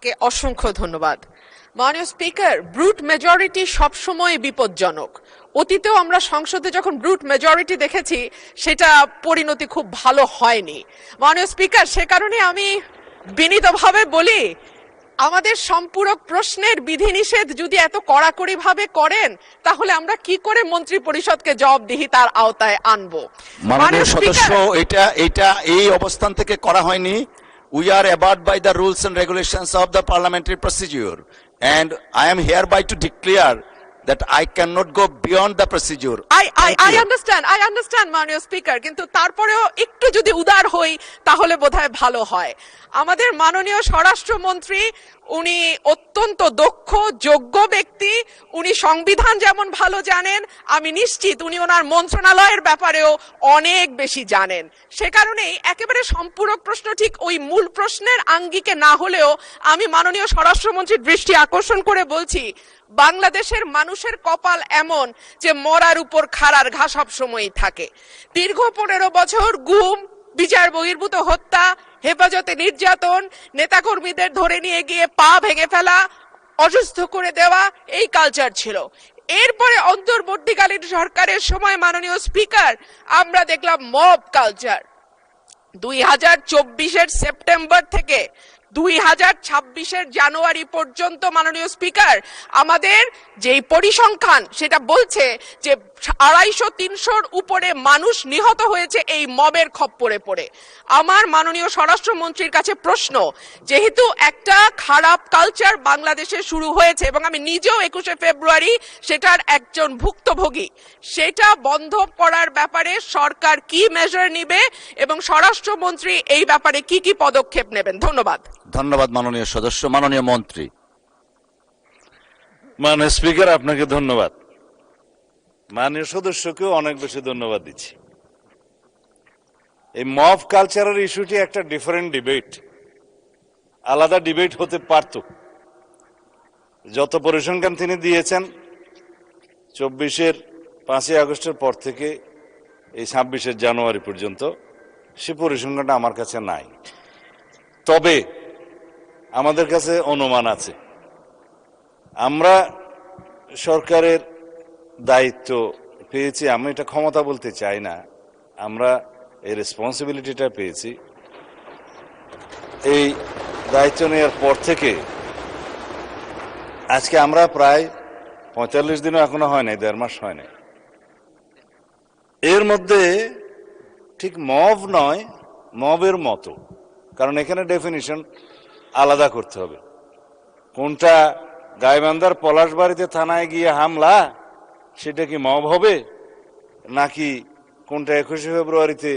কে অসংখ্য ধন্যবাদ। মাননীয় স্পিকার, ব্রুট মেজরিটি সবসময় বিপজ্জনক। অতীতেও আমরা সংসদে যখন ব্রুট মেজরিটি দেখেছি সেটা পরিণতি খুব ভালো হয়নি। মাননীয় স্পিকার, সে কারণে আমি বিনীতভাবে বলি, আমাদের সম্পূরক প্রশ্নের বিধিনিষেধ যদি এত কড়াকড়ি ভাবে করেন তাহলে আমরা কি করে মন্ত্রী পরিষদকে জবাবদিহিতার আওতায় আনবো? মাননীয় সদস্য, এটা এই অবস্থান থেকে করা হয়নি। We are abide by the rules and regulations of the parliamentary procedure, and I am hereby to declare that I cannot go beyond the procedure. I understand মাননীয় স্পিকার, কিন্তু তারপরেও একটু যদি উদার হই তাহলে বোধহয় ভালো হয়। আমাদের মাননীয় স্বরাষ্ট্রমন্ত্রী, উনি অত্যন্ত দক্ষ যোগ্য ব্যক্তি। উনি সংবিধান যেমন ভালো জানেন, আমি নিশ্চিত উনি ওনার মন্ত্রণালয়ের ব্যাপারেও অনেক বেশি জানেন। সে কারণেই একেবারে সম্পূরক প্রশ্ন ঠিক ওই মূল প্রশ্নের আঙ্গিকে না হলেও আমি মাননীয় স্বরাষ্ট্রমন্ত্রীর দৃষ্টি আকর্ষণ করে বলছি, বাংলাদেশের মানুষের কপাল এমন যে মরার উপর খাড়ার ঘা সব সময়ই থাকে। দীর্ঘ 15 বছর গুম, বিচার বহির্ভূত হত্যা, হেফাজতে নির্যাতন, নেতাকর্মীদের ধরে নিয়ে গিয়ে পা ভেঙে ফেলা, অসুস্থ করে দেওয়া, এই কালচার ছিল। এরপরে অন্তর্বর্তীকালীন সরকারের সময় মাননীয় স্পিকার আমরা দেখলাম মব কালচার। 2024-এর সেপ্টেম্বর থেকে 2026-এর জানুয়ারি পর্যন্ত মাননীয় স্পিকার আমাদের যেই পরিসংখ্যান সেটা বলছে যে 250-300-র উপরে মানুষ নিহত হয়েছে এই মবের খপ্পরে পড়ে। আমার মাননীয় স্বরাষ্ট্রমন্ত্রীর কাছে প্রশ্ন, যেহেতু একটা খারাপ কালচার বাংলাদেশে শুরু হয়েছে এবং আমি নিজেও 21শে ফেব্রুয়ারি সেটার একজন ভুক্তভোগী, সেটা বন্ধ করার ব্যাপারে সরকার কি মেজার নিবে এবং স্বরাষ্ট্রমন্ত্রী এই ব্যাপারে কি কি পদক্ষেপ নেবেন? ধন্যবাদ। ধন্যবাদ মাননীয় সদস্য। মাননীয় মন্ত্রী। মাননীয় স্পিকার, আপনাকে ধন্যবাদ। মাননীয় সদস্যকেও অনেক বেশি ধন্যবাদ দিচ্ছি। এই মব কালচারের ইস্যুটি একটা ডিফারেন্ট ডিবেট, আলাদা ডিবেট হতে পারত। যত পরিসংখ্যান তিনি দিয়েছেন 24-এর 5ই আগস্টের পর থেকে এই 26-এর জানুয়ারি পর্যন্ত, সে পরিসংখ্যানটা আমার কাছে নাই। তবে আমাদের কাছে অনুমান আছে। আমরা সরকারের দায়িত্ব পেয়েছি, আমি এটা ক্ষমতা বলতে চাই না, আমরা এই রেসপন্সিবিলিটিটা পেয়েছি। এই দায়িত্ব নেওয়ার পর থেকে আজকে আমরা প্রায় 45 দিনও এখনো হয় নাই, 1.5 মাস হয় নাই। এর মধ্যে ঠিক মব নয়, মবের মতো, কারণ এখানে ডেফিনিশন আলাদা করতে হবে। কোনটা গাইবান্ধার পলাশবাড়িতে থানায় গিয়ে হামলা, সেটা কি মব হবে? নাকি কোনটা 21শে ফেব্রুয়ারিতে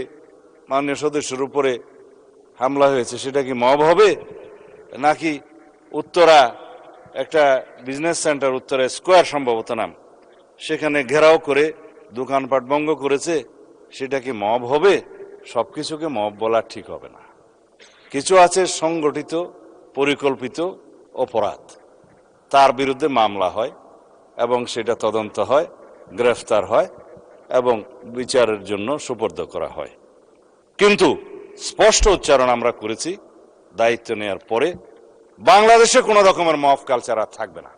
মাননীয় সদস্যের উপরে হামলা হয়েছে সেটা কি মব হবে? নাকি উত্তরা একটা বিজনেস সেন্টার, উত্তরা স্কোয়ার সম্ভবত নাম, সেখানে ঘেরাও করে দোকানপাট ভঙ্গ করেছে, সেটা কি মব হবে? সবকিছুকে মব বলা ঠিক হবে না। কিছু আছে সংগঠিত পরিকল্পিত অপরাধ, তার বিরুদ্ধে মামলা হয় এবং সেটা তদন্ত হয়, গ্রেফতার হয় এবং বিচারের জন্য সুপর্দ করা হয়। কিন্তু স্পষ্ট উচ্চারণ আমরা করেছি দায়িত্ব নেওয়ার পরে, বাংলাদেশে কোনো রকমের মব কালচার আর থাকবে না।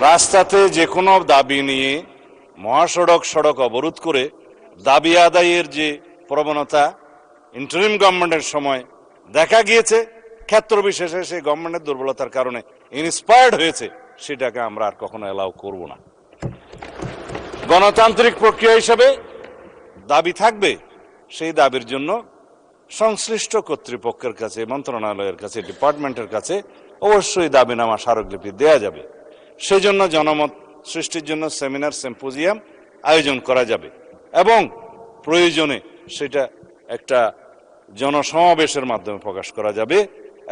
রাস্তাতে যে কোনো দাবি নিয়ে মহাসড়ক সড়ক অবরোধ করে দাবি আদায়ের যে প্রবণতা ইন্টারিম গভর্নমেন্টের সময় দেখা গিয়েছে, ক্ষেত্র বিশেষে সেই গভর্নমেন্টের দুর্বলতার কারণে ইন্সপায়ার্ড হয়েছে, সেটাকে আমরা আর কখনো এলাও করব না। গণতান্ত্রিক প্রক্রিয়া হিসেবে দাবি থাকবে, সেই দাবির জন্য সংশ্লিষ্ট কর্তৃপক্ষের কাছে, মন্ত্রণালয়ের কাছে, ডিপার্টমেন্টের কাছে অবশ্যই দাবিনামা স্মারকলিপি দেয়া যাবে। সেজন্য জনমত সৃষ্টির জন্য সেমিনার, সিম্পোজিয়াম আয়োজন করা যাবে এবং প্রয়োজনে সেটা একটা জনসমাবেশের মাধ্যমে প্রকাশ করা যাবে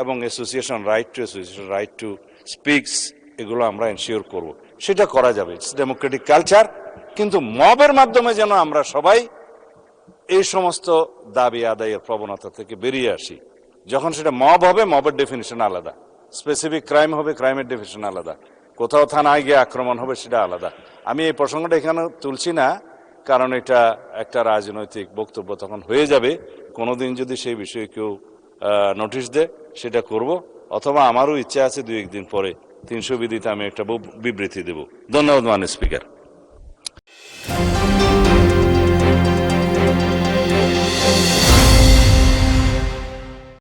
এবং অ্যাসোসিয়েশন রাইট টু স্পিকস, এগুলো আমরা এনশিওর করব, সেটা করা যাবে। It's Democratic culture. কিন্তু মবের মাধ্যমে যেন আমরা সবাই এই সমস্ত দাবি আদায়ের প্রবণতা থেকে বেরিয়ে আসি। যখন সেটা মব হবে, মবের ডেফিনিশন আলাদা, স্পেসিফিক ক্রাইম হবে, ক্রাইমের ডেফিনিশন আলাদা, কোথাও থানায় গিয়ে আক্রমণ হবে, সেটা আলাদা। আমি এই প্রসঙ্গটা এখানে তুলছি না, কারণ এটা একটা রাজনৈতিক বক্তব্য তখন হয়ে যাবে। কোনোদিন যদি সেই বিষয়ে কেউ নোটিশ দেয় সেটা করব, অথবা আমারও ইচ্ছা আছে 2-1 দিন পরে 300 বিধিতে আমি একটা বিবৃতি দেব। ধন্যবাদ মাননীয় স্পিকার।